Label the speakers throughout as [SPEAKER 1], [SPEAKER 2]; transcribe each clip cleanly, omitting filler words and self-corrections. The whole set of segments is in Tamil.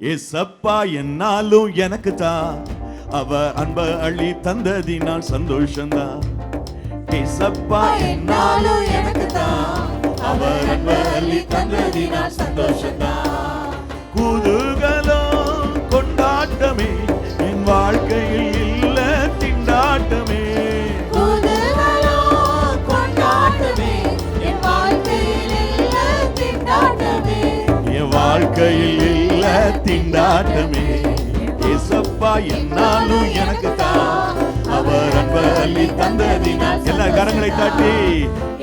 [SPEAKER 1] ஏசப்பா என்னாலும் எனக்கு தான், அவர் அன்ப அள்ளி தந்ததினால் சந்தோஷம்தான். ஏசப்பா என்னாலும் எனக்கு தான், அவர் அன்ப அள்ளி தந்ததினால் சந்தோஷம்தான். குதூகலம் கொண்டாட்டமே என் வாழ்க்கையில் இல்ல திண்டாட்டமே.
[SPEAKER 2] குதூகலம் கொண்டாட்டமே என் வாழ்க்கையில் இல்ல திண்டாட்டமே.
[SPEAKER 1] என் வாழ்க்கையில் இல்ல திண்டாட்டமே. ஏசப்பா என்னாலும் எனக்கு தான், அவர் அன்ப அள்ளி தந்ததினால். எல்லா கரங்களை தட்டி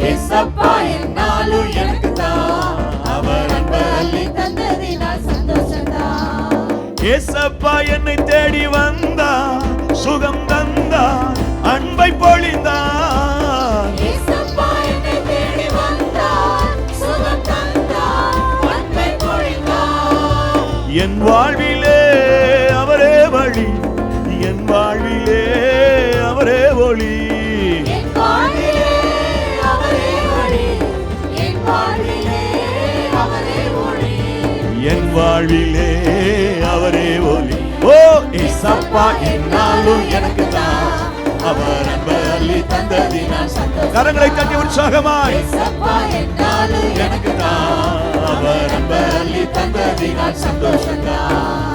[SPEAKER 1] ஏசப்பா என்னாலும் எனக்கு தான், அவர் அன்ப அள்ளி
[SPEAKER 2] தந்ததினால் சந்தோஷம்தான்.
[SPEAKER 1] ஏசப்பா என்னை தேடி வந்தார், சுகம் தந்தார், அன்பை பொழிந்தார்.
[SPEAKER 2] ஏசப்பா என்னை தேடி வந்தார், சுகம் தந்தார், அன்பை பொழிந்தார்.
[SPEAKER 1] என் வாழ்விலே அவரே வழி, என் வாழ்விலே அவரே ஒளி.
[SPEAKER 2] என் வாழ்விலே அவரே வழி, என் வாழ்விலே அவரே ஒளி.
[SPEAKER 1] என் வாழ்விலே அவரே ஒளி. ஓ ஏசப்பா என்னாலும் எனக்கு தான், அவர் அன்ப அள்ளி தந்ததினால் சந்தோஷம். கரங்களை தட்டி உற்சாகமாய்
[SPEAKER 2] ஏசப்பா என்னாலும்
[SPEAKER 1] எனக்கு தான், அவர் அன்ப அள்ளி தந்ததினால் சந்தோஷம்தான்.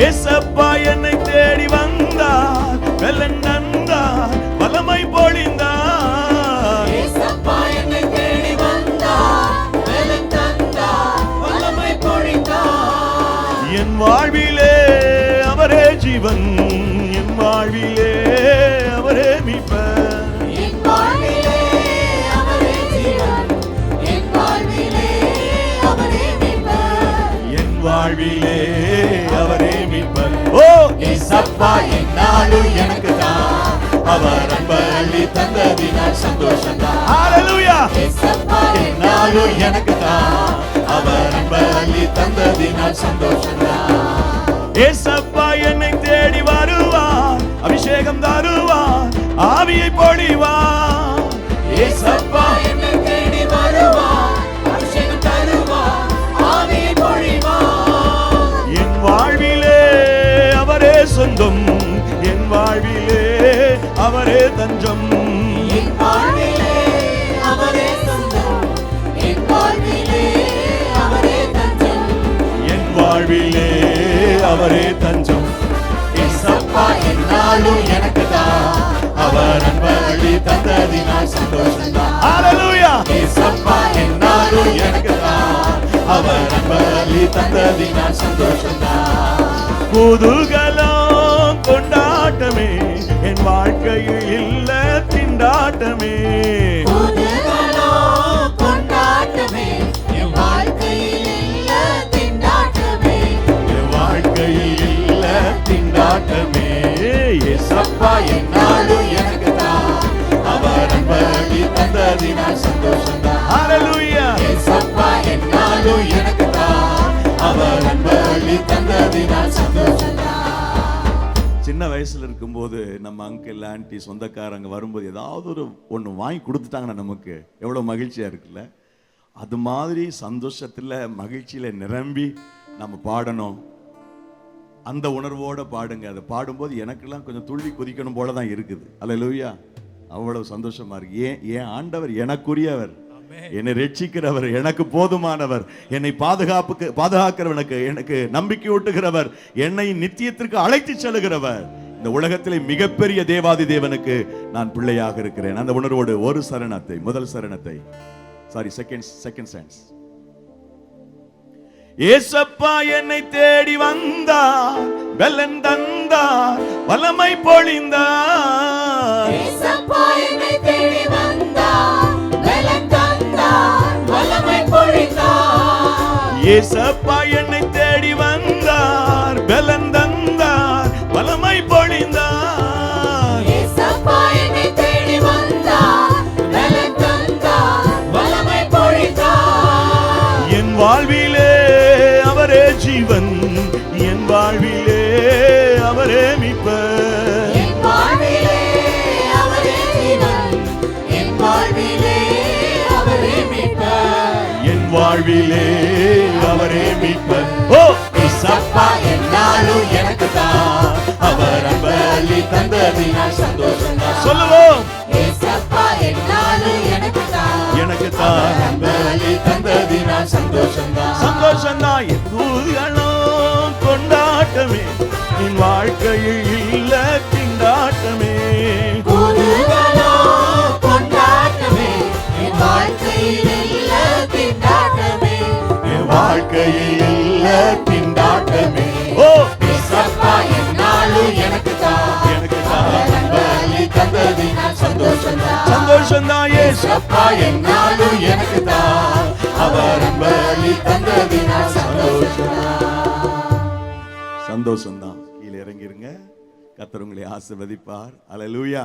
[SPEAKER 1] ஏசப்பா என்னை தேடி வந்தார், வெள்ளன் தந்தார், வல்லமை பொழிந்தார்.
[SPEAKER 2] ஏசப்பா என்னை தேடி வந்தார், பலன் தந்தார், வல்லமை பொழிந்தார்.
[SPEAKER 1] என் வாழ்விலே அவரே ஜீவன், என் வாழ்விலே அவரே மீட்பர்.
[SPEAKER 2] என் வாழ்விலே அவரே ஜீவன், என் வாழ்விலே அவரே மீட்பர்.
[SPEAKER 1] என் வாழ்விலே அவரே மீட்பர். ஓ ஏசப்பா என்னாலும் எனக்கு தான், அவர் அன்ப அள்ளி தந்ததினால் சந்தோஷம்தான். ஹalleluya.
[SPEAKER 2] ஏசப்பா
[SPEAKER 1] என்னாலும் எனக்கு தான், அவர் அன்ப அள்ளி தந்ததினால் சந்தோஷம்தான். ஏசப்பா என்னை தேடி வருவார், அபிஷேகம் தருவார், ஆவியை பொழிவார். ஏசப்பா
[SPEAKER 2] என்னை தேடி வருவார், அபிஷேகம் தருவார், ஆவியை பொழிவார்.
[SPEAKER 1] என் வாழ்விலே அவரே சொந்தம், என் வாழ்விலே அவரே தஞ்சம்.
[SPEAKER 2] என் வாழ்விலே அவரே சொந்தம், என் வாழ்விலே அவரே தஞ்சம்.
[SPEAKER 1] என் வாழ்விலே அவரே தஞ்சம். ஏசப்பா என்னாலும் எனக்கு தான், அவர் அன்ப அள்ளி தந்ததினால் சந்தோஷம்தான். ஹalleluya. ஏசப்பா என்னாலும் எனக்கு தான், அவர் அன்ப அள்ளி தந்ததினால் சந்தோஷம்தான். குதூகலம் கொண்டாட்டமே என் வாழ்க்கையில் இல்ல திண்டாட்டமே.
[SPEAKER 2] குதூகலம் கொண்டாட்டமே என் வாழ்க்கையில் இல்ல திண்டாட்டமே.
[SPEAKER 1] என் வாழ்க்கையில் இல்ல திண்டாட்டமே. ஏசப்பா என்னாலும் எனக்கு தான், அவர் அன்ப அள்ளி தந்ததினால் சந்தோஷம்தான். ஹalleluya. ஏசப்பா என்னாலும் எனக்கு தான், அவர் அன்ப அள்ளி தந்ததினால் சந்தோஷம்தான். சின்ன வயசுல இருக்கும்போது நம்ம அங்கிள் ஆன்ட்டி சொந்தக்காரங்க வரும்போது ஏதாவது ஒன்று வாங்கி கொடுத்துட்டாங்கன்னா நமக்கு எவ்வளோ மகிழ்ச்சியா இருக்குல்ல. அது மாதிரி சந்தோஷத்துல மகிழ்ச்சியில நிரம்பி நம்ம பாடணும். அந்த உணர்வோட பாடுங்க. அதை பாடும்போது எனக்கெல்லாம் கொஞ்சம் துள்ளி குதிக்கணும் போல தான் இருக்குது. அல்லேலூயா. அவ்வளவு சந்தோஷமா இருக்கு. ஏன் ஆண்டவர் எனக்குரியவர், என்னை ரட்சிக்கிறவர், எனக்கு போதுமானவர், என்னை பாதுகாக்கிறவனுக்கு, எனக்கு நம்பிக்கை ஊட்டுகிறவர், என்னை நித்தியத்திற்கு அழைத்து செல்கிறவர். இந்த உலகத்திலே மிகப்பெரிய தேவாதி தேவனுக்கு நான் பிள்ளையாக இருக்கிறேன். அந்த உணர்வோடு ஒரு சரணத்தை, முதல் சரணத்தை, சாரி செகண்ட் சென்ஸ். ஏசப்பா என்னை தேடி வந்தார், பலன் தந்தார், வல்லமை பொழிந்தார்.
[SPEAKER 2] ஏசப்பா என்னை தேடி வந்தார், பலன் தந்தார், வல்லமை பொழிந்தார்.
[SPEAKER 1] ஏசப்பா என்னை தேடி வந்தார், பலன் தந்தார், வல்லமை பொழிந்தார்.
[SPEAKER 2] ஏசப்பா என்னை தேடி வந்தார், பலன் தந்தார், வல்லமை பொழிந்தார்.
[SPEAKER 1] என் வாழ்விலே அவரே ஜீவன், என் வாழ்விலே அவரே மீட்பர்.
[SPEAKER 2] என் வாழ்விலே அவரே ஜீவன், என் வாழ்விலே அவரே மீட்பர்.
[SPEAKER 1] என் வாழ்விலே அவரே மீட்பர். ஓ ஏசப்பா திண்டாட்டமே என் வாழ்க்கையில் இல்ல திண்டாட்டமே
[SPEAKER 2] குதூகலோ கொண்டாட்டமே என் வாழ்க்கையில் இல்ல திண்டாட்டமே
[SPEAKER 1] என் வாழ்க்கையில் இல்ல திண்டாட்டமே ஓ
[SPEAKER 2] ஏசப்பா என்னாலும் எனக்கு தான்
[SPEAKER 1] எனக்கு தான்
[SPEAKER 2] பலி தந்ததினால் சந்தோஷம்தான்
[SPEAKER 1] சந்தோஷம்தான்
[SPEAKER 2] ஏசப்பா என்னாலும் எனக்கு தான் அவர் பலி தந்ததினால்
[SPEAKER 1] சந்தோஷம்தான். கீழே இறங்கிருங்க. கர்த்தர் உங்களை ஆசீர்வதிப்பார். அல்லேலூயா.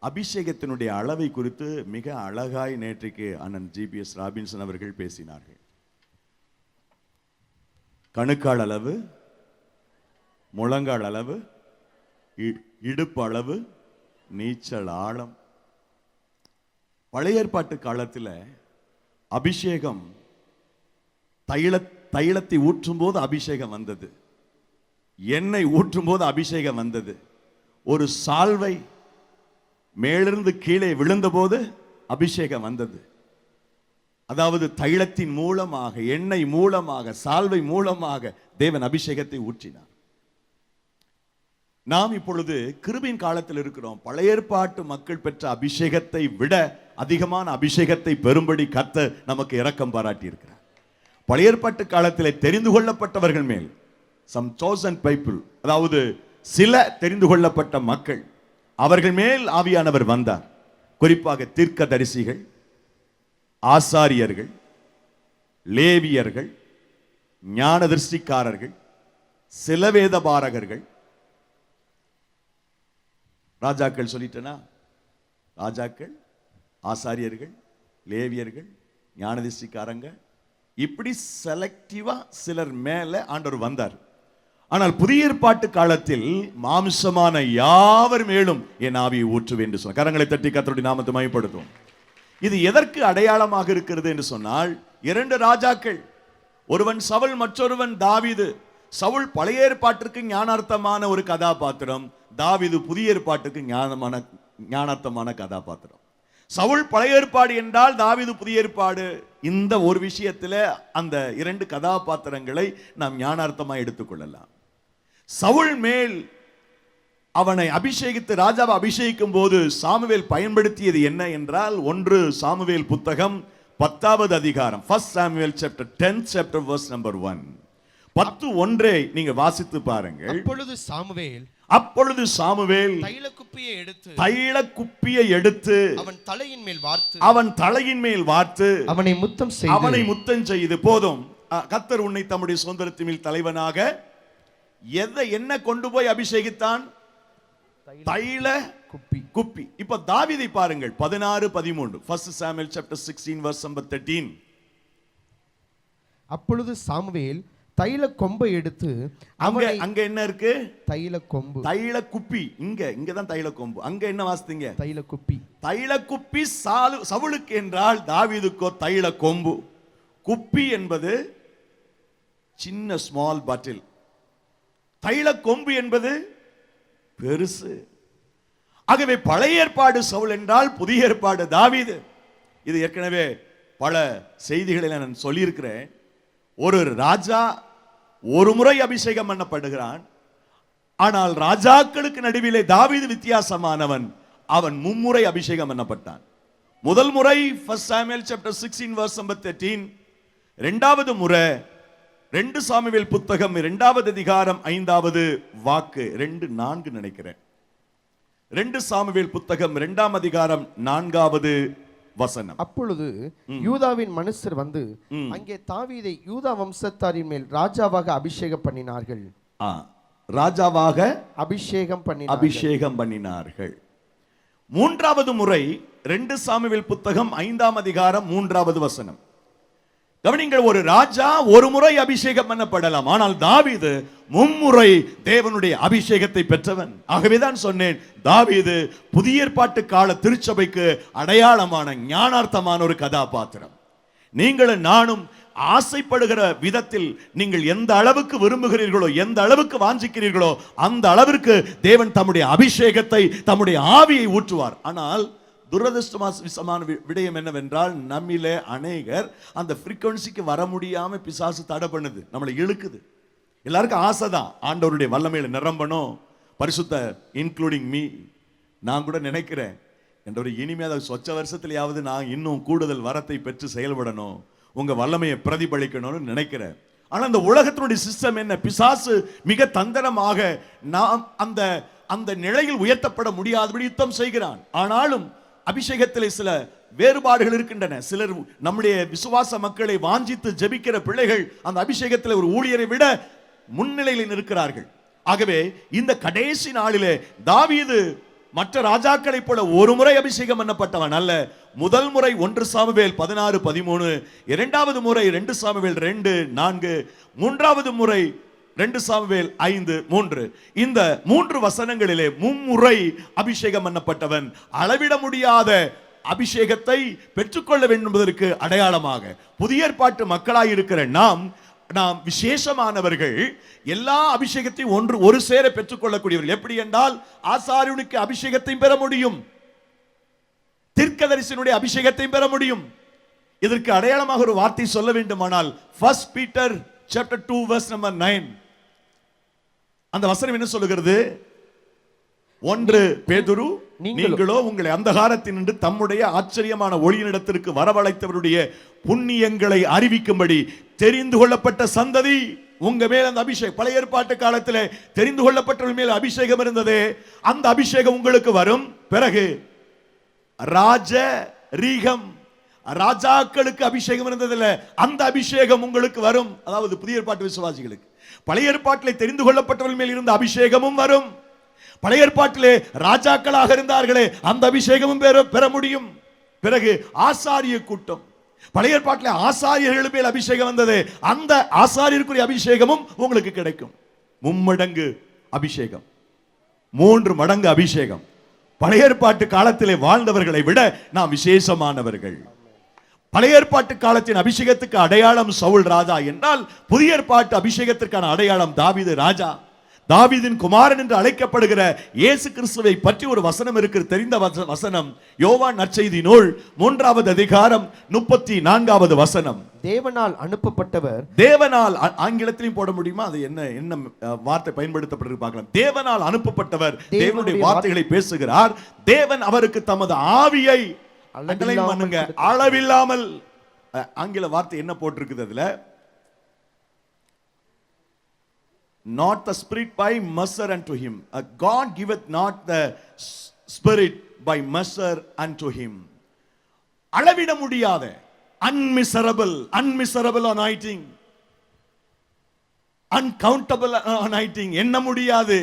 [SPEAKER 1] அபிஷேகத்தினுடைய அளவை குறித்து மிக அழகாய் நேற்றைக்கு அண்ணன் ஜிபிஎஸ் ராபின்சன் அவர்கள் பேசினார்கள். கணுக்கால் அளவு, முழங்கால் அளவு, இடுப்பு அளவு, நீச்சல் ஆழம். பழைய ஏற்பாட்டு காலத்தில் அபிஷேகம் தைலத்தை ஊற்றும் போது அபிஷேகம் வந்தது, எண்ணெய் ஊற்றும் போது அபிஷேகம் வந்தது. ஒரு சால்வை மேலிருந்து கீழே விழுந்த போது அபிஷேகம் வந்தது. அதாவது தைலத்தின் மூலமாக, எண்ணெய் மூலமாக, சால்வை மூலமாக தேவன் அபிஷேகத்தை ஊற்றினார். நாம் இப்பொழுது கிருபையின் காலத்தில் இருக்கிறோம். பழைய ஏற்பாட்டு மக்கள் பெற்ற அபிஷேகத்தை விட அதிகமான அபிஷேகத்தை பெறும்படி கர்த்தர் நமக்கு இரக்கம் பாராட்டி இருக்கிறார். பழைய ஏற்பாட்டு காலத்தில் தெரிந்து கொள்ளப்பட்டவர்கள் மேல், some chosen people, அதாவது சில தெரிந்து கொள்ளப்பட்ட மக்கள், அவர்கள் மேல் ஆவியானவர் வந்தார். குறிப்பாக தீர்க்கதரிசிகள், ஆசாரியர்கள், லேவியர்கள், ஞானதிர்ஷ்டிக்காரர்கள், சில வேதபாரகர்கள். ராஜாக்கள் சொல்லிட்டேனா? ராஜாக்கள், ஆசாரியர்கள், லேவியர்கள், ஞானதிர்ஷ்டிக்காரங்க, இப்படி செலக்டிவா சிலர் மேல ஆண்டவர் வந்தார். ஆனால் புதிய ஏற்பாட்டு காலத்தில் மாம்சமான யாவர் மேலும் என் ஆவியை ஊற்றுவேன் என்று சொன்னார். கரங்களை தட்டி கர்த்தருடைய நாமத்தை மகிமைப்படுத்தும். இது எதற்கு அடையாளமாக இருக்கிறது என்று சொன்னால், இரண்டு ராஜாக்கள், ஒருவன் சவுல், மற்றொருவன் தாவீது. சவுல் பழைய ஏற்பாட்டிற்கு ஞானார்த்தமான ஒரு கதாபாத்திரம், தாவீது புதிய ஏற்பாட்டுக்கு ஞானார்த்தமான கதாபாத்திரம். சவுல் பழைய ஏற்பாடு என்றால் தாவீது புதிய ஏற்பாடு. இந்த ஒரு விஷயத்தில் அந்த இரண்டு கதாபாத்திரங்களை நாம் ஞானார்த்தமாக எடுத்துக்கொள்ளலாம். சவுல் மேல் அவனை அபிஷேகித்து ராஜாவை அபிஷேகிக்கும் போது சாமுவேல் பயன்படுத்தியது என்ன என்றால், 1 சாமுவேல் புத்தகம் 10வது அதிகாரம், 1 Samuel chapter 10 chapter verse number 1, 10:1 நீங்க வாசித்து பாருங்கள். அப்பொழுது சாமுவேல் தைலக்குப்பியை எடுத்து அவன் தலையின் மேல் வார்த்து அவனை முத்தம் செய்து, போதும், கர்த்தர் உன்னை தம்முடைய சுதந்திரத்தின் மேல் தலைவனாக என்ன கொண்டு போய் அபிஷேகித்தான்? தைல குப்பி. இப்ப தாவீதை பாருங்கள், 16-13, 1 Samuel chapter 16 verse number 13.
[SPEAKER 3] அப்பொழுது சாமுவேல் தைல கொம்பை எடுத்து,
[SPEAKER 1] அங்க என்ன இருக்கு?
[SPEAKER 3] தைல கொம்பு.
[SPEAKER 1] தைல குப்பி இங்கதான் தைல கொம்பு. அங்க என்ன வாசித்தீங்க?
[SPEAKER 3] தைல குப்பி.
[SPEAKER 1] தைல குப்பி சவுலுக்கு என்றால், தாவீதுக்கோ தைல கொம்பு. குப்பி என்பது சின்ன ஸ்மால் பாட்டில், தைல கொம்பு என்பது பெருசு. ஆகவே பழைய ஏற்பாடு சவுல் என்றால், புதிய ஏற்பாடு தாவீது. இது ஏற்கனவே பல செய்திகளில் நான் சொல்லியிருக்கிறேன். ஒரு ராஜா ஒரு முறை அபிஷேகம் பண்ணப்படுகிறான். ஆனால் ராஜாக்களுக்கு நடுவிலே தாவீது வித்தியாசமானவன். அவன் மும்முறை அபிஷேகம் பண்ணப்பட்டான். முதல் முறை 1 Samuel chapter 16 verse number 13, இரண்டாவது முறை 2 சாமுவேல் புத்தகம் 2வது அதிகாரம் 5வது வாக்கு, 2:4 நினைக்கிறேன். 2 சாமுவேல் புத்தகம் 2ஆம் அதிகாரம் 4வது வசனம்.
[SPEAKER 3] அப்பொழுது யூதாவின் மனுஷர் வந்து அங்கே தாவீதை யூதா வம்சத்தாரின் மேல் ராஜாவாக அபிஷேகம் பண்ணினார்கள்.
[SPEAKER 1] ராஜாவாக
[SPEAKER 3] அபிஷேகம் பண்ணினார்கள்.
[SPEAKER 1] மூன்றாவது முறை 2 சாமுவேல் புத்தகம் 5ஆம் அதிகாரம் 3வது வசனம். கவனிங்கள், ஒரு ராஜா ஒரு முறை அபிஷேகம் பண்ணப்படலாம், ஆனால் தாவீது மும்முறை தேவனுடைய அபிஷேகத்தை பெற்றவன். ஆகவேதான் சொன்னேன், தாவீது புதிய ஏற்பாட்டு கால திருச்சபைக்கு அடையாளமான ஞானார்த்தமான ஒரு கதாபாத்திரம். நீங்களும் நானும் ஆசைப்படுகிற விதத்தில் நீங்கள் எந்த அளவுக்கு விரும்புகிறீர்களோ, எந்த அளவுக்கு வாஞ்சிக்கிறீர்களோ, அந்த அளவிற்கு தேவன் தம்முடைய அபிஷேகத்தை, தம்முடைய ஆவியை ஊற்றுவார். ஆனால் துரதிர்ஷ்டமான விடயம் என்னவென்றால், நம்மிலே அநேகர் அந்த ஃப்ரீக்வன்சிக்கு வர முடியாம பிசாசு தடை பண்ணுது, நம்மளை இழுக்குது. எல்லாருக்கும் ஆசை தான் ஆண்டவருடைய வல்லமையில நிரம்பணும், பரிசுத்த இன்க்ளூடிங் மீ. நான் கூட நினைக்கிறேன் என்றவர் இனிமே சொச்ச வருஷத்துலயாவது நான் இன்னும் கூடுதல் வரத்தை பெற்று செயல்படணும், உங்க வல்லமையை பிரதிபலிக்கணும்னு நினைக்கிறேன். ஆனா அந்த உலகத்தினுடைய சிஸ்டம் என்ன? பிசாசு மிக தந்திரமாக நாம் அந்த அந்த நிலையில் உயர்த்தப்பட முடியாதபடி யுத்தம் செய்கிறான். ஆனாலும் அபிஷேகத்திலே சில வேறுபாடுகள் இருக்கின்றன. சிலர் நம்முடைய விசுவாச மக்களை வாஞ்சித்து ஜெபிக்கிற பிள்ளைகள் அந்த அபிஷேகத்தில் ஒரு ஊழியரை விட முன்னிலையில் இருக்கிறார்கள். ஆகவே இந்த கடைசி நாளிலே தாவீது மற்ற ராஜாக்களைப் போல ஒரு முறை அபிஷேகம் பண்ணப்பட்டவன் அல்ல. முதல் முறை 1 சாமுவேல் 16:13, இரண்டாவது முறை 2 சாமுவேல் 2:4, மூன்றாவது முறை 2 சாமுவேல் 5:3. இந்த 3 வசனங்களிலே மும்முறை அபிஷேகம் பண்ணப்பட்டவன். அளவிட முடியாத அபிஷேகத்தை பெற்றுக்கொள்ள வேண்டும் என்பதற்கு அடையாளமாக புதிய ஏற்பாட்டு மக்களாய் இருக்கிற நாம் விசேஷமானவர்கள். எல்லா அபிஷேகத்தையும் ஒரு சேர பெற்றுக்கொள்ளக்கூடியவர்கள். எப்படி என்றால் ஆசாரியனுக்கு அபிஷேகத்தையும் பெற முடியும், தீர்க்கதரிசியினுடைய அபிஷேகத்தையும் பெற முடியும். இதற்கு அடையாளமாக ஒரு வார்த்தை சொல்ல வேண்டுமானால் 1 Peter chapter 2 verse number 9. அந்த வசனம் என்ன சொல்லுகிறது? 1 பேதுரு, நீங்களோ உங்களை அந்தகாரத்தினின்று தம்முடைய ஆச்சரியமான ஒளியினிடத்திற்கு வரவழைத்தவருடைய புண்ணியங்களை அறிவிக்கும்படி தெரிந்து கொள்ளப்பட்ட சந்ததி. உங்க மேல் அந்த அபிஷேகம், பழைய ஏற்பாட்டு காலத்தில் தெரிந்து கொள்ளப்பட்டவர்கள் மேல் அபிஷேகம் இருந்ததே, அந்த அபிஷேகம் உங்களுக்கு வரும். பிறகு ராஜ ரீகம், ராஜாக்களுக்கு அபிஷேகம் இருந்ததில்ல, அந்த அபிஷேகம் உங்களுக்கு வரும். அதாவது புதிய ஏற்பாட்டு விசுவாசிகளுக்கு பழைய ஏற்பாட்டிலே தெரிந்து கொள்ளப்பட்டவர்கள் மேல் இருந்த அபிஷேகமும் வரும். பழைய ஏற்பாட்டிலே ராஜாக்களாக இருந்தார்களே, அந்த அபிஷேகமும் பெற முடியும். பிறகு ஆசாரிய கூட்டம், பழைய ஏற்பாட்டிலே ஆசாரியர்கள் மேல் அபிஷேகம் வந்தது, அந்த ஆசாரியருக்குரிய அபிஷேகமும் உங்களுக்கு கிடைக்கும். மும்மடங்கு அபிஷேகம், 3 மடங்கு அபிஷேகம். பழைய ஏற்பாட்டு காலத்திலே வாழ்ந்தவர்களை விட நாம் விசேஷமானவர்கள். பழைய ஏற்பாட்டு காலத்தின் அபிஷேகத்துக்கு அடையாளம் சவுல் ராஜா என்றால், புதிய ஏற்பாட்டு அபிஷேகத்திற்கான அடையாளம் தாவீது ராஜா. தாவீதின் குமாரன் என்று அழைக்கப்படுகிற இயேசு கிறிஸ்துவை பற்றி ஒரு வசனம் இருக்கிறது, தெரிந்த வசனம். யோவான் நற்செய்தி நூல் 3வது அதிகாரம் 34வது வசனம்.
[SPEAKER 3] தேவனால் அனுப்பப்பட்டவர். தேவனால்,
[SPEAKER 1] ஆங்கிலத்திலையும் போட முடியுமா? அது என்ன வார்த்தை பயன்படுத்தப்பட்டிருக்கு பார்க்கலாம். தேவனால் அனுப்பப்பட்டவர் தேவனுடைய வார்த்தைகளை பேசுகிறார். தேவன் அவருக்கு தமது ஆவியை அளவில்லாமல், ஆங்கில வார்த்தை என்ன போட்டிருக்குது அதுல? Not the spirit by measure unto him. God giveth not the spirit by measure unto him. அளவிட முடியாத unmeasurable anointing, uncountable anointing, எண்ண முடியாது,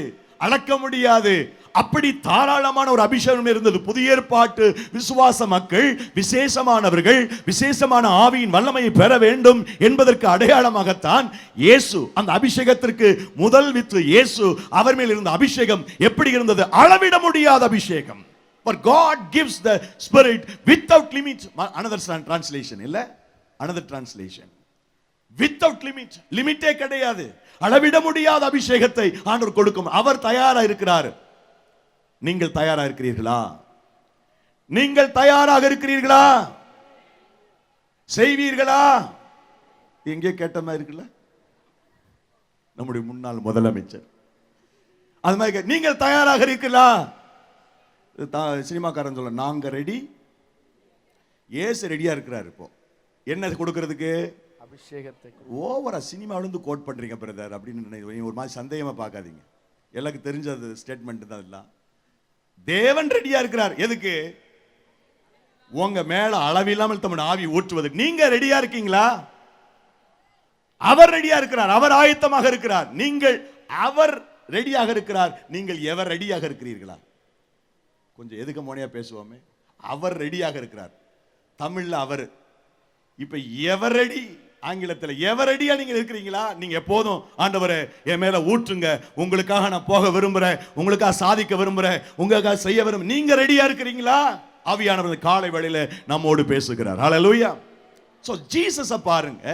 [SPEAKER 1] அளக்க முடியாது, அப்படி தாராளமான ஒரு அபிஷேகம் இருந்தது. புதிய ஏற்பாட்டு விசுவாச மக்கள் விசேஷமானவர்கள், விசேஷமான ஆவியின் வல்லமையை பெற வேண்டும் என்பதற்கு அடையாளமாகத்தான் இயேசு, அந்த அபிஷேகத்திற்கு முதல் வித்து இயேசு, அவர் மேல் இருந்த அபிஷேகம் எப்படி இருந்தது? அளவிட முடியாத அபிஷேகம். For God gives the spirit without limit. Another translation இல்ல, another translation, without limit, லிமிட்டே கிடையாது. அளவிட முடியாத அபிஷேகத்தை ஆண்டவர் கொடுக்கும். அவர் தயாரா இருக்கிறார். நீங்கள் தயாரா இருக்கிறீர்களா? நீங்கள் தயாராக இருக்கிறீர்களா? செய்வீர்களா? எங்கே கேட்ட மாதிரி இருக்குல்ல, நம்முடைய முன்னாள் முதலமைச்சர் அது மாதிரி. நீங்கள் தயாராக இருக்கிறீர்களா? சினிமாக்காரன் சொல்ல, நாங்க ரெடி. ஏசு ரெடியா இருக்கிறார். இப்போ என்ன கொடுக்கிறதுக்கு? அபிஷேகத்தை. ஓவரா சினிமாவிலிருந்து கோட் பண்றீங்க பிரதர் அப்படின்னு ஒரு மாதிரி சந்தேகமா பார்க்காதீங்க. எல்லாருக்கும் தெரிஞ்சது ஸ்டேட்மெண்ட் தான். எல்லாம் தேவன் ரெடியா இருக்கிறார். எதுக்கு? உங்க மேல அளவில்லாமல் தம்முடைய ஆவி ஊற்றுவதற்கு. நீங்க ரெடியா இருக்கீங்களா? அவர் ரெடியா இருக்கிறார், அவர் ஆயத்தமாக இருக்கிறார். நீங்கள், அவர் ரெடியாக இருக்கிறார். நீங்கள் எவர் ரெடியாக இருக்கிறீர்களா? கொஞ்சம் எதுக்கு மோனையா பேசுவோமே. அவர் ரெடியாக இருக்கிறார். தமிழ்ல அவர். இப்ப எவர் ரெடி? ஆங்கிலத்தில் எவர் ரெடியா நீங்க இருக்கிறீங்களா? நீங்க எப்போதும் ஆண்டவரே என் மேல ஊற்றுங்க, உங்களுக்காக நான் போக விரும்புறேன், உங்களுக்காக சாதிக்க விரும்புறேன், உங்களுக்காக செய்ய விரும்புறேன். நீங்க ரெடியா இருக்கிறீங்களா? ஆவியானவர் காலை வேளையில நம்மோடு பேசுகிறார். ஹல்லேலூயா. சோ ஜீசஸ் பாருங்க,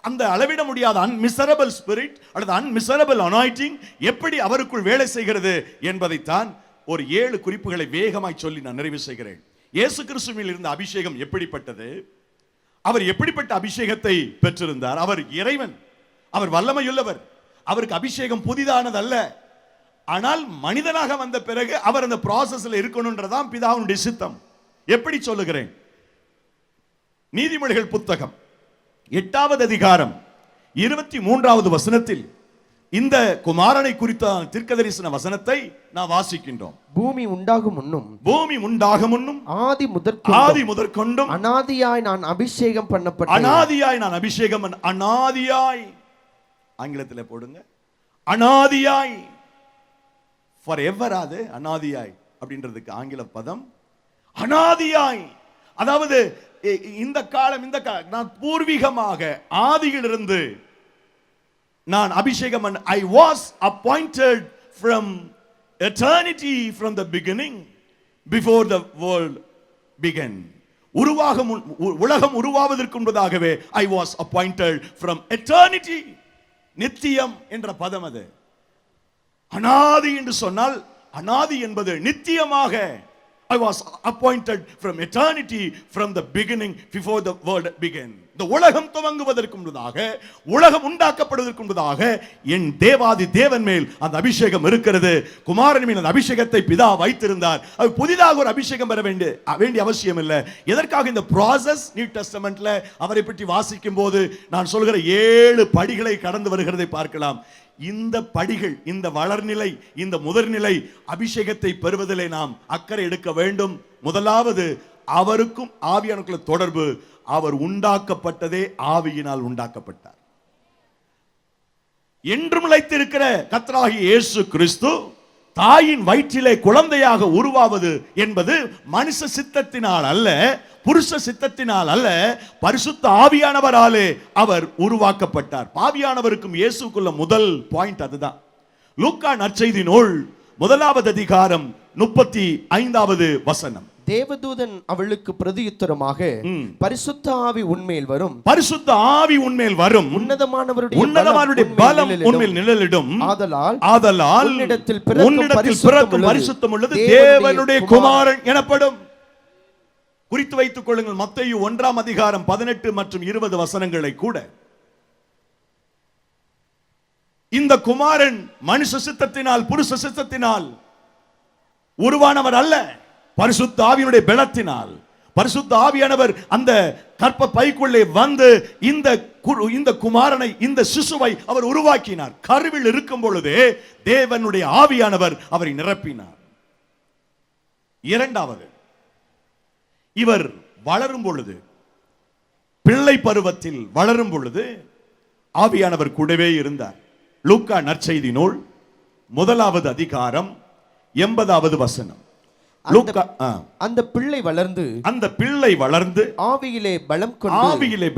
[SPEAKER 1] அந்த அளவிட முடியாத அன்மிசரபிள் ஸ்பிரிட் அல்லது அன்மிசரபிள் அனாயிண்டிங் எப்படி அவருக்குள் வேலை செய்கிறது என்பதைத்தான் ஒரு 7 குறிப்புகளை வேகமாய் சொல்லி நான் நிறைவு செய்கிறேன். இயேசு கிறிஸ்துவில் இருந்த அபிஷேகம் எப்படிப்பட்டது? அவர் எப்படிப்பட்ட அபிஷேகத்தை பெற்றிருந்தார்? அவர் இறைவன், அவர் வல்லமையுள்ளவர், அவருக்கு அபிஷேகம் புதிதானதல்ல. ஆனால் மனிதனாக வந்த பிறகு அவர் அந்த ப்ராசஸ்ல இருக்கணும்ன்றதான் பிதாவுடைய சித்தம். எப்படி சொல்லுகிறேன்? நீதிமொழிகள் புத்தகம் 8வது அதிகாரம் 23வது வசனத்தில் இந்த குமாரனை குறித்த தீர்க்கதரிசன வசனத்தை நான் வாசிக்கின்றோம்.
[SPEAKER 3] பூமி உண்டாகும் முன்னும்
[SPEAKER 1] ஆதி முதற்கொண்டும்
[SPEAKER 3] அனாதியாய் நான் அபிஷேகம் பண்ணப்பட்டேன்.
[SPEAKER 1] அனாதியாய் ஆங்கிலத்தில் போடுங்க, அனாதியாய். forever. அது அனாதியாய் அப்படின்றதுக்கு ஆங்கில பதம் அனாதியாய். அதாவது இந்த காலம் நான் பூர்வீகமாக ஆதியிலிருந்து நான் அபிஷேகம் I was appointed from eternity, from the beginning, before the world began. உலகம் உருவாவதற்கு முன்பதாகவே I was appointed from eternity. நித்தியம் என்ற பதம் அது. அனாதி என்று சொன்னால் அனாதி என்பது நித்தியமாக. I was appointed from eternity, from the beginning, before the world began. இந்த உலகம் துவங்குவதற்கு முன்பதாக, உலகம் உண்டாக்கப்படுவதற்கு முன்பதாக என் தேவாதி தேவன் மேல் அந்த அபிஷேகம் இருக்கிறது. குமாரன் மேல் அந்த அபிஷேகத்தை பிதா வைத்திருந்தார். அது புதிதாக ஒரு அபிஷேகம் பெற வேண்டிய அவசியம் இல்லை. எதற்காக இந்த ப்ராசஸ்? நியூ டெஸ்டமென்ட்ல அவரை பற்றி வாசிக்கும் போது நான் சொல்கிற 7 படிகளை கடந்து வருகிறதை பார்க்கலாம். இந்த படிகள், இந்த வளர்நிலை, இந்த முதிர்நிலை அபிஷேகத்தை பெறுவதிலே நாம் அக்கறை எடுக்க வேண்டும். முதலாவது, அவருக்கும் ஆவியானுக்குள்ள தொடர்பு. அவர் உண்டாக்கப்பட்டதே ஆவியினால் உண்டாக்கப்பட்டார். என்றும் நிலைத்திருக்கிற கர்த்தராகிய இயேசு கிறிஸ்து தாயின் வயிற்றிலே குழந்தையாக உருவாவது என்பது மனுஷ சித்தத்தினால் அல்ல, புருஷ சித்தத்தினால் அல்ல, பரிசுத்த ஆவியானவராலே அவர் உருவாக்கப்பட்டார். ஆவியானவருக்கும் இயேசுக்குள்ள முதல் பாயிண்ட் அதுதான். லூக்கா நற்செய்தி நூல் 1வது அதிகாரம் 35வது வசனம்.
[SPEAKER 3] தேவதூதன் அவளுக்கு பிரதியுத்தரமாக, பரிசுத்த ஆவி உன்மேல் வரும்,
[SPEAKER 1] பரிசுத்த ஆவி உன்மேல் வரும், உன்னதமானவருடைய பலம் உன்மேல் நிழலிடும், ஆதலால் உன்னிடத்தில் பிறக்கும் பரிசுத்தம் உள்ளது தேவனுடைய குமாரன் எனப்படும். குறித்து வைத்துக் கொள்ளுங்கள், மத்தேயு 1ஆம் அதிகாரம் 18 மற்றும் 20 வசனங்களை கூட. இந்த குமாரன் மனுஷ சித்தத்தினால், புருஷ சித்தத்தினால் உருவானவர் அல்ல, பரிசுத்த ஆவியினுடைய பலத்தினால். பரிசுத்த ஆவியானவர் அந்த கற்ப பைக்குள்ளே வந்து இந்த குமாரனை, இந்த சிசுவை அவர் உருவாக்கினார். கருவில் இருக்கும் பொழுதே தேவனுடைய ஆவியானவர் அவரை நிரப்பினார். இரண்டாவது, இவர் வளரும் பொழுது, பிள்ளை பருவத்தில் வளரும் பொழுது ஆவியானவர் கூடவே இருந்தார். லூக்கா நற்செய்தி நூல் 1வது அதிகாரம் 80வது வசனம்.
[SPEAKER 3] அந்த பிள்ளை வளர்ந்து ஆவியிலே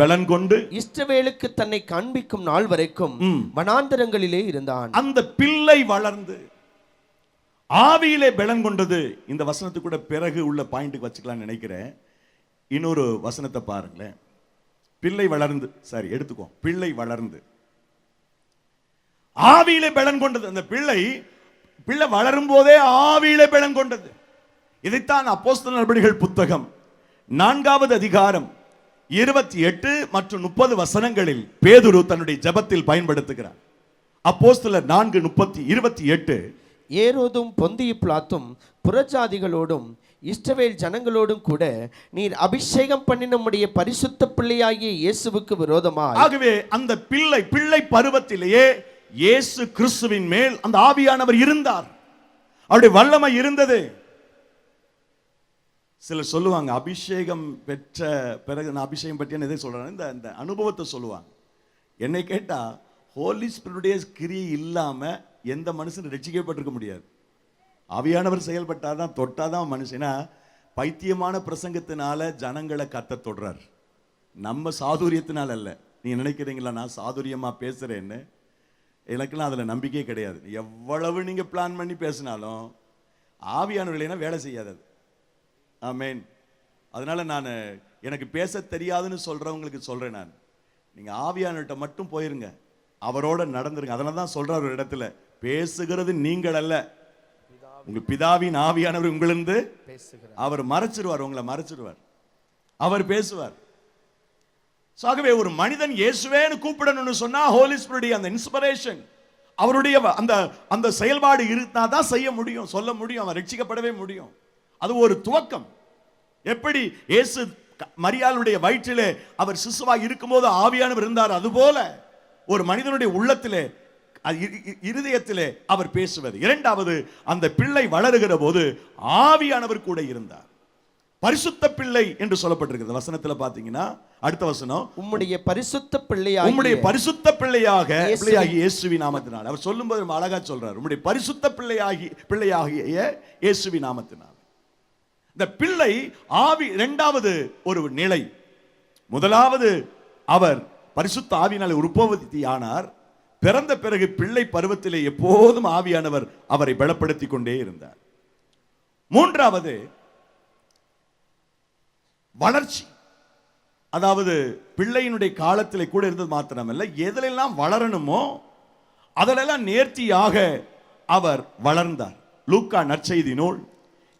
[SPEAKER 3] பலம் கொண்டு இஸ்ரவேலுக்கு தன்னை காண்பிக்கும் நாள் வரைக்கும் வனாந்தரங்களிலே இருந்தான். அந்த பிள்ளை வளர்ந்து
[SPEAKER 1] ஆவியிலே பலம் கொண்டது. இந்த வசனத்துக்கு கூட பிறகு உள்ள பாயிண்ட்டுக்கு வச்சுக்கலாம்னு நினைக்கிறேன். இன்னொரு வசனத்தை பாருங்களேன். பிள்ளை வளர்ந்து, சரி எடுத்துக்கோ, பிள்ளை வளர்ந்து ஆவியிலே பலம் கொண்டது. அந்த பிள்ளை வளரும் போதே ஆவியிலே பலம் கொண்டது. இதைத்தான் அப்போஸ்தலர் நடபடிகள் புத்தகம் 4வது அதிகாரம் 28 மற்றும் 30 வசனங்களில் பேதுரு தன்னுடைய ஜெபத்தில் பயன்படுத்துகிறார். அப்போஸ்தலர் 4:28,
[SPEAKER 3] ஏரோதும் பொந்திய பிலாத்தும் புறஜாதிகளோடும் இஸ்ரவேல் ஜனங்களோடும் கூட நீர் அபிஷேகம் பண்ணி நம்முடைய பரிசுத்த பிள்ளையாகிய இயேசுவுக்கு விரோதமாக.
[SPEAKER 1] ஆகவே அந்த பிள்ளை பருவத்திலேயே இயேசு கிறிஸ்துவின் மேல் அந்த ஆவியானவர் இருந்தார். அவருடைய வல்லமை இருந்தது. சிலர் சொல்லுவாங்க, அபிஷேகம் பெற்ற பிறகு, நான் அபிஷேகம் பற்றி எதை சொல்றேன், இந்த அனுபவத்தை சொல்லுவாங்க. என்னை கேட்டா ஹோலி ஸ்பிரிட்டுடைய கிரியை இல்லாம எந்த மனுஷன் ரட்சிக்கப்பட்டிருக்க முடியாது. ஆவியானவர் செயல்பட்டாதான், தொட்டாதான் மனுஷனா. பைத்தியமான பிரசங்கத்தினால ஜனங்களை கத்த தொடுறார், நம்ம சாதுரியத்தினால அல்ல. நீங்க நினைக்கிறீங்களா நான் சாதுரியமா பேசுறேன்னு? எனக்குலாம் அதுல நம்பிக்கையே கிடையாது. எவ்வளவு நீங்க பிளான் பண்ணி பேசினாலும் ஆவியானவர்களைனா வேலை செய்யாது. ஆமென். அதனால நான் எனக்கு பேச தெரியாதுன்னு சொல்றவங்களுக்கு சொல்றேன், நான் நீங்க ஆவியானவர்கிட்ட மட்டும் போயிருங்க, அவரோட நடந்துருங்க. அதனால தான் சொல்றார் ஒரு இடத்துல, பேசுகிறது நீங்கள் அல்ல, உங்க பிதாவின் ஆவியானவர் உங்களிருந்து அவர் மறைச்சிருவார், உங்களை மறைச்சிருவார், அவர் பேசுவார். ஆகவே ஒரு மனிதன் இயேசுவேன்னு கூப்பிடணும்னு சொன்னா ஹோலி ஸ்பிரிட் அந்த இன்ஸ்பிரேஷன், அவருடைய அந்த அந்த செயல்பாடு இருந்தா தான் செய்ய முடியும், சொல்ல முடியும், அவன் ரட்சிக்கப்படவே முடியும். அது ஒரு துவக்கம். எப்படி இயேசு மரியாளுடைய வயிற்றிலே அவர் சிசுவாய் இருக்கும்போது ஆவியானவர் இருந்தார், அதுபோல ஒரு மனிதனுடைய உள்ளத்திலே இருதயத்திலே அவர் பேசுவது. இரண்டாவது, அந்த பிள்ளை வளருகிற போது ஆவியானவர் கூட இருந்தார். பரிசுத்த பிள்ளை என்று சொல்லப்பட்டிருக்கிறது வசனத்துல பாத்தீங்கன்னா, அடுத்த வசனம், உம்முடைய பரிசுத்த பிள்ளையாக இயேசுவின் நாமத்தினால். அவர் சொல்லும்போது அழகா சொல்றார், உம்முடைய பரிசுத்த பிள்ளையாகிய இயேசுவின் நாமத்தினால். இந்த பிள்ளை ஆவி இரண்டாவது ஒரு நிலை. முதலாவது அவர் பரிசுத்த ஆவியினால் உற்பத்தியானார். பிறந்த பிறகு பிள்ளை பருவத்திலே எப்போதும் ஆவியானவர் அவரை பலப்படுத்திக் கொண்டே இருந்தார். மூன்றாவது வளர்ச்சி. அதாவது பிள்ளையினுடைய காலத்திலே கூட இருந்தது மாத்திரமல்ல, எதிலெல்லாம் வளரணுமோ அதிலெல்லாம் நேர்த்தியாக அவர் வளர்ந்தார். லூக்கா நற்செய்தி நூல்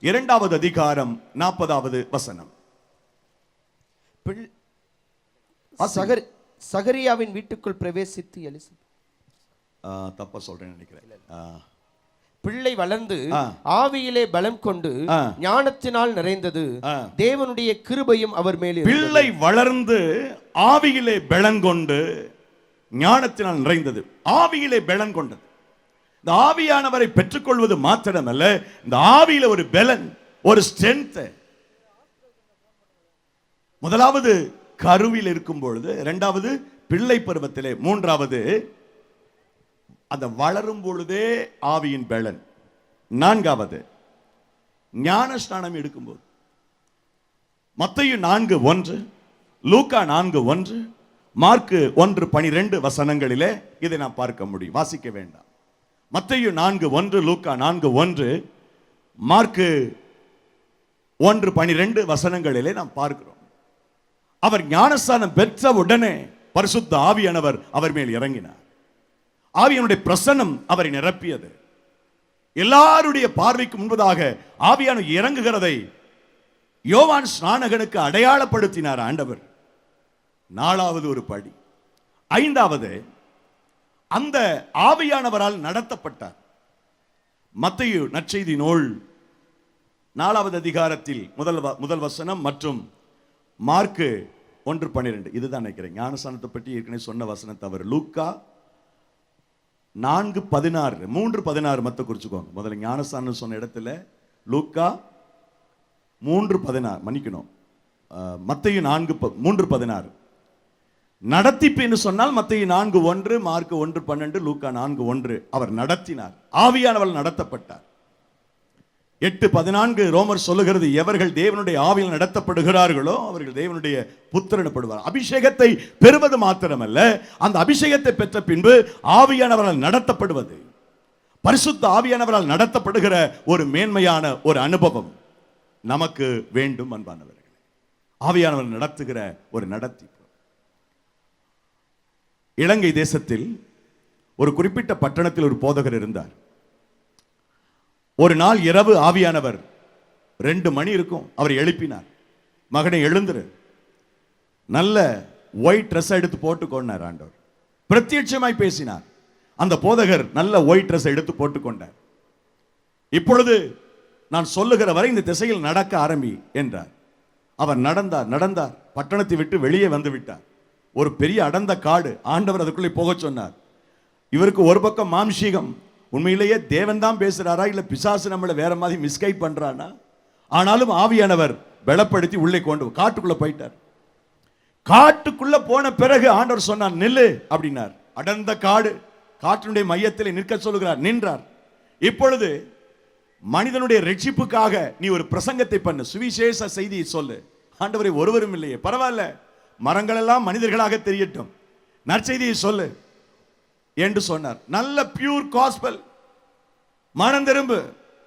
[SPEAKER 1] 2வது அதிகாரம் 40வது வசனம்.
[SPEAKER 3] சகரியாவின் வீட்டுக்குள் பிரவேசித்து எலிசபெத்,
[SPEAKER 1] தப்பா சொல்றேன்னு நினைக்கிறேன்.
[SPEAKER 3] பிள்ளை வளர்ந்து ஆவியிலே பலம் கொண்டு ஞானத்தினால் நிறைந்தது, தேவனுடைய கிருபையும் அவர் மேல்.
[SPEAKER 1] பிள்ளை வளர்ந்து ஆவியிலே பலம் கொண்டு ஞானத்தினால் நிறைந்தது. ஆவியிலே பலம் கொண்டது. இந்த ஆவியானவரை பெற்றுக்கொள்வது மாத்திரமல்ல, இந்த ஆவியில ஒரு பலன், ஒரு ஸ்ட்ரென்த். முதலாவது கருவில் இருக்கும் பொழுது, இரண்டாவது பிள்ளை பருவத்திலே, மூன்றாவது அந்த வளரும் பொழுதே ஆவியின் பலன், நான்காவது ஞான ஸ்நானம் எடுக்கும்போது. மத்தேயு 4:1, லூக்கா 4:1, மார்க்கு 1:12 வசனங்களிலே இதை நாம் பார்க்க முடியும். வாசிக்க வேண்டாம். மத்தேயு 4:1, லூக்கா 4:1, மார்க்கு 1:12 வசனங்களிலே நாம் பார்க்கிறோம். அவர் ஞானஸ்நானம் பெற்ற உடனே பரிசுத்த ஆவியானவர் அவர் மேல் இறங்கினார். ஆவியானுடைய பிரசன்னம் அவரை நிரப்பியது. எல்லாருடைய பார்வைக்கு முன்பதாக ஆவியானவர் இறங்குகிறதை யோவான் ஸ்நானகனுக்கு அடையாளப்படுத்தினார் ஆண்டவர். நாலாவது ஒரு படி. ஐந்தாவது, அந்த ஆவியானவரால் நடத்தப்பட்டார். மத்தேயு நற்செய்தி நூல் 4வது அதிகாரத்தில் முதல் வசனம் மற்றும் மார்க்கு 1:12 இதுதான் நினைக்கிறேன். ஞானஸ்நானத்தை பற்றி ஏற்கனவே சொன்ன வசனம் தவிர லூக்கா 4:16, 3:16 மத்த குறிச்சுக்கோங்க. முதல்ல ஞானஸ்நானம் சொன்ன இடத்துல லூக்கா 3:16, மன்னிக்கணும், மத்தேயு 3:16. நடத்திப்பு சொன்னால் மத்தேயு 4:1, மார்க்கு 1:12, லூக்கா 4:1 அவர் நடத்தினார். ஆவியானவர் நடத்தப்பட்டார். 8:14 ரோமர் சொல்லுகிறது, எவர்கள் தேவனுடைய ஆவியில் நடத்தப்படுகிறார்களோ அவர்கள் தேவனுடைய புத்திரனப்படுவார். அபிஷேகத்தை பெறுவது மாத்திரமல்ல, அந்த அபிஷேகத்தை பெற்ற பின்பு ஆவியானவரால் நடத்தப்படுவது, பரிசுத்த ஆவியானவரால் நடத்தப்படுகிற ஒரு மேன்மையான ஒரு அனுபவம் நமக்கு வேண்டும் அன்பானவர்களே. ஆவியானவர் நடத்துகிற ஒரு நடத்தி. இலங்கை தேசத்தில் ஒரு குறிப்பிட்ட பட்டணத்தில் ஒரு போதகர் இருந்தார். ஒரு நாள் இரவு ஆவியானவர் 2 மணி இருக்கும், அவர் எழுப்பினார். மகனை எழுந்துரு, நல்ல ஒயிட் ட்ரெஸ் எடுத்து போட்டுக்கொண்டார் ஆண்டவர். பிரத்யட்சமாய் பேசினார். அந்த போதகர் நல்ல ஒயிட் ட்ரெஸ் எடுத்து போட்டுக்கொண்டார். இப்பொழுது நான் சொல்லுகிற வரை இந்த திசையில் நடக்க ஆரம்பி என்றார். அவர் நடந்தார். பட்டணத்தை விட்டு வெளியே வந்து விட்டார். ஒரு பெரிய அடர்ந்த காடு. ஆண்டவர் அதுக்குள்ளே போக சொன்னார். இவருக்கு ஒரு பக்கம் மாம்சீகம், உண்மையிலேயே தேவன் தான் பேசுறாரா இல்ல பிசாசு நம்மளை வேற மாதிரி மிஸ்கைட் பண்றானா? ஆனாலும் ஆவியானவர் பலப்படுத்தி உள்ளே கொண்டு காட்டுக்குள்ள போயிட்டார். காட்டுக்குள்ள போன பிறகு ஆண்டவர் சொன்னார், நில்லு அப்படின்னார். அடர்ந்த காடு, காற்றினுடைய மையத்தில் நிற்க சொல்லுகிறார். நின்றார். இப்பொழுது மனிதனுடைய ரட்சிப்புக்காக நீ ஒரு பிரசங்கத்தை பண்ணு, சுவிசேஷ செய்தியை சொல்லு. ஆண்டவரை ஒருவரும் இல்லையே, பரவாயில்ல, மரங்கள் எல்லாம் மனிதர்களாக தெரியட்டும், நற்செய்தியை சொல்லு என்று சொன்னார். நல்ல பியூர் காஸ்பல், மனம் திரும்பு,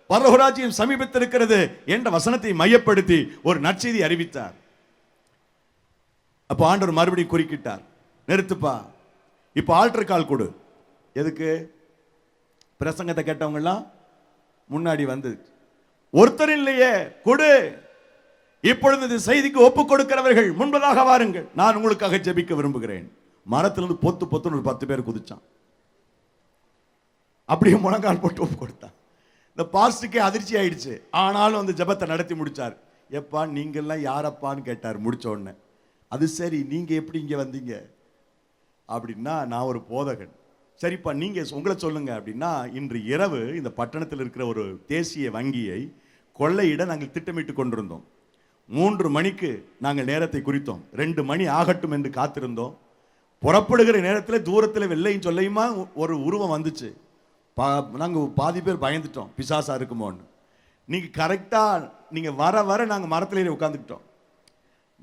[SPEAKER 1] பரலோகராஜ்யம் சமீபத்திருக்கிறது என்ற வசனத்தை மையப்படுத்தி ஒரு நற்செய்தி அறிவித்தார். அப்ப ஆண்டவர் மறுபடியும் குறுக்கிட்டார், நிறுத்துப்பா, இப்ப ஆல்டர் கால் கொடு. எதுக்கு? பிரசங்கத்தை கேட்டவங்க எல்லாம் முன்னாடி வந்து, ஒருத்தர் இல்லையே, கொடு. இப்பொழுது இந்த செய்திக்கு ஒப்பு கொடுக்கிறவர்கள் முன்பதாக வாருங்கள், நான் உங்களுக்காக ஜெபிக்க விரும்புகிறேன். மரத்திலிருந்து பொத்துன்னு ஒரு 10 பேர் குதிச்சான். அப்படியே முழங்கால் போட்டு ஒப்பு கொடுத்தான். இந்த பாஸ்டுக்கே அதிர்ச்சி ஆயிடுச்சு. ஆனாலும் அந்த ஜெபத்தை நடத்தி முடிச்சார். எப்பா நீங்கள்லாம் யாரப்பான்னு கேட்டார் முடிச்ச உடனே. அது சரி, நீங்க எப்படி இங்க வந்தீங்க அப்படின்னா, நான் ஒரு போதகன். சரிப்பா நீங்க உங்களை சொல்லுங்க அப்படின்னா, இன்று இரவு இந்த பட்டணத்தில் இருக்கிற ஒரு தேசிய வங்கியை கொள்ளையிட நாங்கள் திட்டமிட்டு கொண்டிருந்தோம். 3 மணிக்கு நாங்கள் நேரத்தை குறித்தோம். 2 மணி ஆகட்டும் என்று காத்திருந்தோம். புறப்படுகிற நேரத்தில் தூரத்தில் வெள்ளையும் சொல்லையுமா ஒரு உருவம் வந்துச்சு. நாங்கள் பாதி பேர் பயந்துட்டோம், பிசாசா இருக்குமோன்னு. நீங்க கரெக்டா நீங்க வர வர நாங்கள் மரத்தில் ஏறி உட்காந்துக்கிட்டோம்.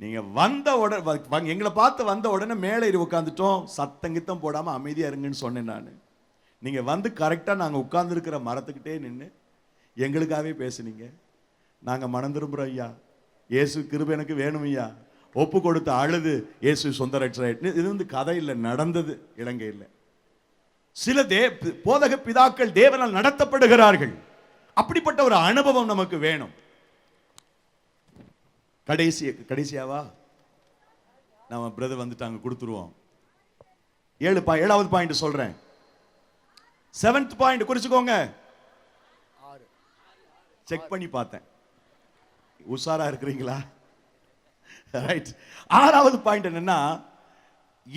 [SPEAKER 1] நீங்க வந்த உடனே எங்களை பார்த்து வந்த உடனே மேலே ஏறி உட்காந்துட்டோம். சத்தங்கித்தம் போடாம அமைதியா இருங்கன்னு சொன்னேன் நான். நீங்க வந்து கரெக்டா நாங்க உட்கார்ந்து இருக்கிற மரத்துக்கிட்டே நின்று எங்களுக்காகவே பேசுனீங்க. நாங்க மனம் திரும்புறோம் ஐயா, இயேசு கிருபை எனக்கு வேணும் ஐயா, ஒப்பு கொடுத்து அழுது இயேசு சொந்த ரட்சகர். இது வந்து கதை இல்லை, நடந்தது இலங்கையில். சில போதக பிதாக்கள் தேவனால் நடத்தப்படுகிறார்கள். அப்படிப்பட்ட ஒரு அனுபவம் நமக்கு வேணும். கடைசியாவா நம்ம பிரதர் வந்துட்டாங்க, கொடுத்துருவோம். 7வது பாயிண்ட் சொல்றேன். 7th point குறிச்சுக்கோங்க. செக் பண்ணி பார்த்தேன், உஷாரா இருக்கிறீங்களா? ரைட். 6வது பாயிண்ட் என்னன்னா,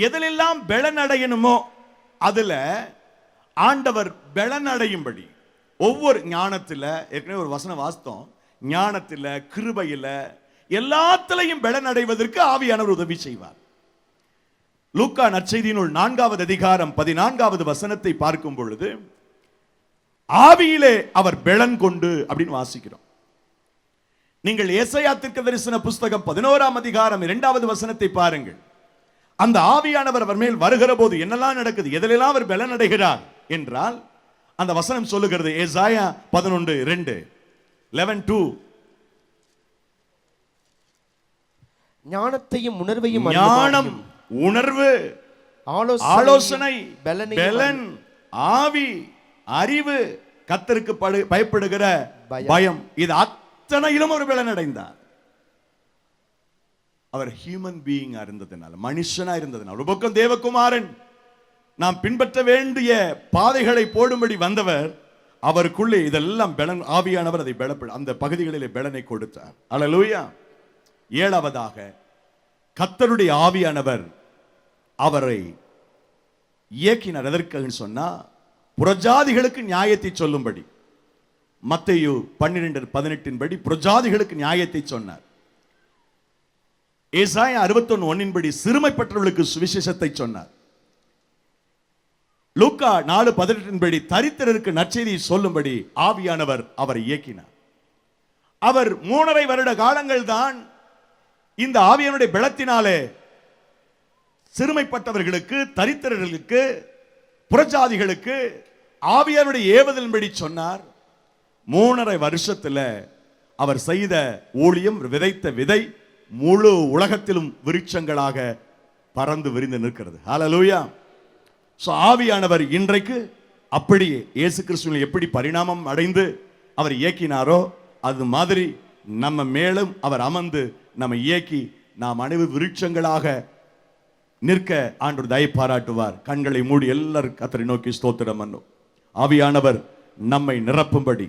[SPEAKER 1] எதிலெல்லாம் பெலன் அடையணுமோ அதுல ஆண்டவர் பெலன் அடையும்படி ஒவ்வொரு ஞானத்துல, ஏற்கனவே ஒரு வசனம் வாசித்தோம், ஞானத்துல கிருபையில எல்லாத்திலையும் பெலன் அடைவதற்கு ஆவியானவர் உதவி செய்வார். லூக்கா நற்செய்தி நூல் 4வது அதிகாரம் 14வது வசனத்தை பார்க்கும் பொழுது, ஆவியிலே அவர் பெலன் கொண்டு அப்படின்னு வாசிக்கிறோம். நீங்கள் ஏசாயா தீர்க்கதரிசன புஸ்தகம் 11ஆம் அதிகாரம் 2வது வசனத்தை பாருங்கள். அந்த ஆவியானவர் அவர் மேல் வருகிற போது என்னெல்லாம் நடக்குது, எதிலெல்லாம் அவர் பெலன் அடைகிறார் என்றால், அந்த வசனம் சொல்லுகிறது. ஏசாயா 11:2, 11:2.
[SPEAKER 3] ஞானத்தையும் உணர்வையும்,
[SPEAKER 1] ஞானம், உணர்வு, ஆலோசனை, பெலன், ஆவி, அறிவு, கர்த்தருக்கு பயப்படுகிற பயம், இது அத்தனையிலும் ஒரு பெலன் அடைந்தார். அவர் ஹியூமன் பீயிங்கா இருந்ததுனால, மனுஷனா இருந்ததுனால, ஒரு பக்கம் தேவகுமாரன், நாம் பின்பற்ற வேண்டிய பாதைகளை போடும்படி வந்தவர், அவருக்குள்ளே இதெல்லாம் பெலன், ஆவியானவர் அதை அந்த பகுதிகளிலே பெலனை கொடுத்தார். அல்லேலூயா. 7வதாக கர்த்தருடைய ஆவியானவர் அவரை இயக்கினார். எதற்கு சொன்னா, புறஜாதிகளுக்கு நியாயத்தை சொல்லும்படி. மத்தேயு 12:18 படி புறஜாதிகளுக்கு நியாயத்தை சொன்னார். ஏசாயா 61:1 படி சிறுமைப்பட்டவர்களுக்கு சுவிசேஷத்தை சொன்னார். லூக்கா 4:18 படி தரித்திரருக்கு நற்செய்தியை சொல்லும்படி ஆவியானவர் அவரை இயக்கினார். அவர் 3.5 வருட காலங்கள் தான் இந்த ஆவியானுடைய பலத்தினாலே சிறுமைப்பட்டவர்களுக்கு, தரித்திரர்களுக்கு, புறஜாதிகளுக்கு ஆவியானுடைய ஏவுதலின்படி சொன்னார். 3.5 வருஷத்துல அவர் செய்த ஊழியம், விதைத்த விதை முழு உலகத்திலும் விருட்சங்களாக பறந்து விரிந்து நிற்கிறது. ஹல்லேலூயா. சோ ஆவியானவர் இன்றைக்கு அப்படியே இயேசு கிறிஸ்துவில் எப்படி பரிணாமம் அடைந்து அவர் இயக்கினாரோ, அது மாதிரி நம்ம மேலும் அவர் அமர்ந்து நம்ம இயக்கி நாம் அனைவரும் விருட்சங்களாக நிற்க ஆண்டவர் தயை பாராட்டுவார். கண்களை மூடி எல்லாரும் கர்த்தரை நோக்கி ஸ்தோத்திரம் பண்ணும். ஆவியானவர் நம்மை நிரப்பும்படி,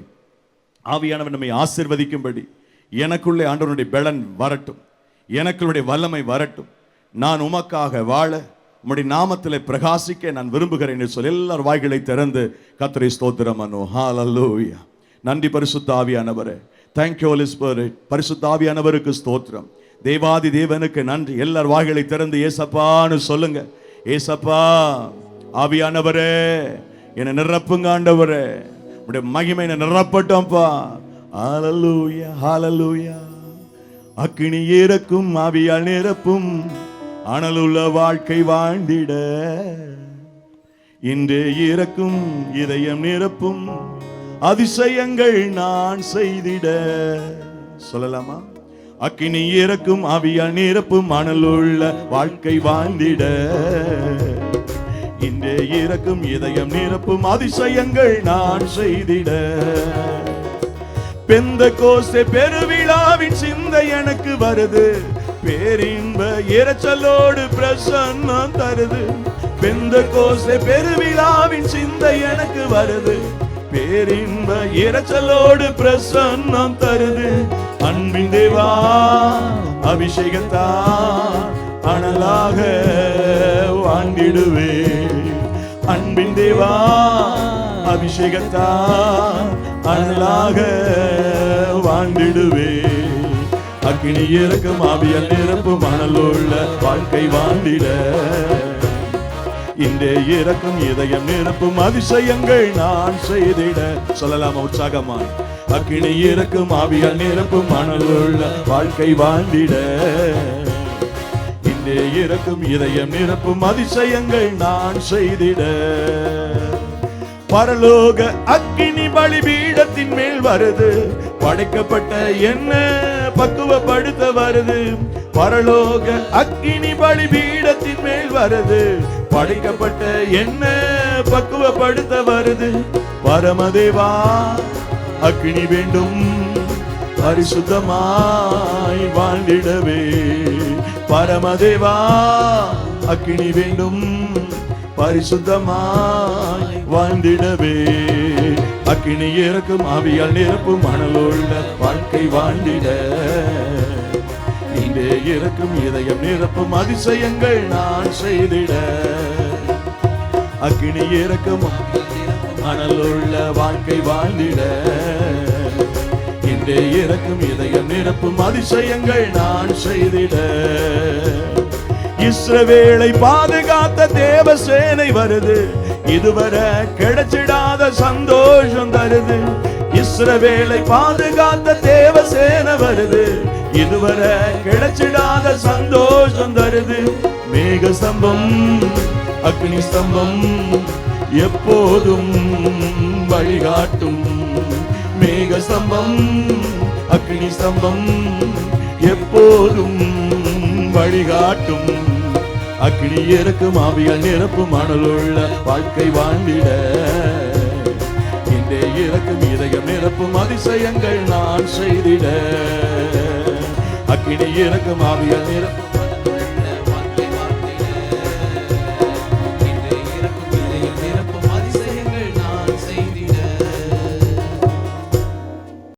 [SPEAKER 1] ஆவியானவர் நம்மை ஆசீர்வதிக்கும்படி, எனக்குள்ளே ஆண்டவருடைய பெலன் வரட்டும், எனக்குள்ளே வல்லமை வரட்டும், நான் உமக்காக வாழ, உம்முடைய நாமத்திலே பிரகாசிக்க நான் விரும்புகிறேன் என்று சொல்லி எல்லாரும் வாய்களை திறந்து கர்த்தரை ஸ்தோத்திரம் பண்ணும். ஹல்லேலூயா. நன்றி பரிசுத்த ஆவியானவரே. Thank you Holy Spirit. பரிசுத்த ஆவியானவருக்கு ஸ்தோத்திரம். தேவாதி தேவனுக்கு நன்றி. எல்லார் வாய்களை திறந்து ஏசப்பான்னு சொல்லுங்க. ஏசப்பா, ஆவியானவரே என்னை நிரப்புங்க ஆண்டவரே, உம்முடைய மகிமை என்னை நிரப்பட்டோம்ப்பா. ஹல்லேலூயா, ஹல்லேலூயா. அக்கினி இறக்கும், ஆவியால் நிரப்பும், அனலுள்ள வாழ்க்கை வாழ்ந்திட, இன்றே இறக்கும், இதயம் நிரப்பும், அதிசயங்கள் நான் செய்திட. சொல்லலாமா? அக்கினி இறக்கும், ஆவியால் நிரப்பும், அனலுள்ள வாழ்க்கை வாழ்ந்திட, இன்றே இறக்கும், இதயம் நிரப்பும், அதிசயங்கள் நான் செய்திட. பெந்தெகோஸ்தே பெருவிழாவின் சிந்தை எனக்கு வருது, பேரின்ப இரைச்சலோடு பிரசன்னம் தருது, பெந்தெகோஸ்தே பெருவிழாவின் சிந்தை எனக்கு வருது. பேரின்ப இரைச்சலோடு பிரசன்னம் தருது. அன்பின் தேவா அபிஷேகத்தா அனலாக வாழ்ந்திடுவே. அன்பின் தேவா அபிஷேகத்தா அனலாக வாழ்ந்திடுவே. அக்கினி இறக்கும் ஆவியால் நிரப்பும் மணலுள்ள வாழ்க்கை வாழ்ந்திட. இன்றே இறக்கும் இதயம் நிரப்பும் அதிசயங்கள் நான் செய்திட. சொல்லலாமா உற்சாகமாய்? அக்கினி இறக்கும் ஆவியால் நிரப்பும் மணலுள்ள வாழ்க்கை வாழ்ந்திட. இன்றே இறக்கும் இதயம் நிரப்பும் அதிசயங்கள் நான் செய்திட. பரலோக அக்கினி பலிபீடத்தின் மேல் வருது. படைக்கப்பட்ட என்ன பக்குவப்படுத்த வருது. பரலோக அக்கினி பலிபீடத்தின் மேல் வருது. படைக்கப்பட்ட என்ன பக்குவப்படுத்த வருது. பரமதேவா அக்கினி வேண்டும் பரிசுத்தமாய் வாழ்ந்திடவே. பரமதேவா அக்கினி வேண்டும் பரிசுத்தமாய் வாழ்ந்திடவே. அக்கினி இறக்கும் ஆவியால் நிரப்பும் மணலுள்ள வாழ்க்கை வாழ்ந்திட. இன்றே இறக்கும் இதயம் நிரப்பும் அதிசயங்கள் நான் செய்திட. அக்கினி இறக்கும் மணலுள்ள வாழ்க்கை வாழ்ந்திட. இன்றே இறக்கும் இதயம் நிரப்பும் அதிசயங்கள் நான் செய்திட. இஸ்ரவேலை பாதுகாத்த தேவ சேனை வருது. இதுவரை கிடைச்சிடாத சந்தோஷம் தருது. இஸ்ரவேலை பாதுகாத்த தேவ சேனை வருது. இதுவரை கிடைச்சிடாத சந்தோஷம் தருது. மேக ஸ்தம்பம் அக்னி ஸ்தம்பம் எப்போதும் வழிகாட்டும். மேக ஸ்தம்பம் அக்னி ஸ்தம்பம் எப்போதும் வழிகாட்டும். அக்கினி இறக்கும் ஆவியால் நிரப்பும் மணலுள்ள வாழ்க்கை வாழ்ந்திட. இன்றே இறக்கும் இதயம் நிரப்பும் அதிசயங்கள் நான் செய்திட. அக்கினி இறக்கும் ஆவியால் நிரப்பும்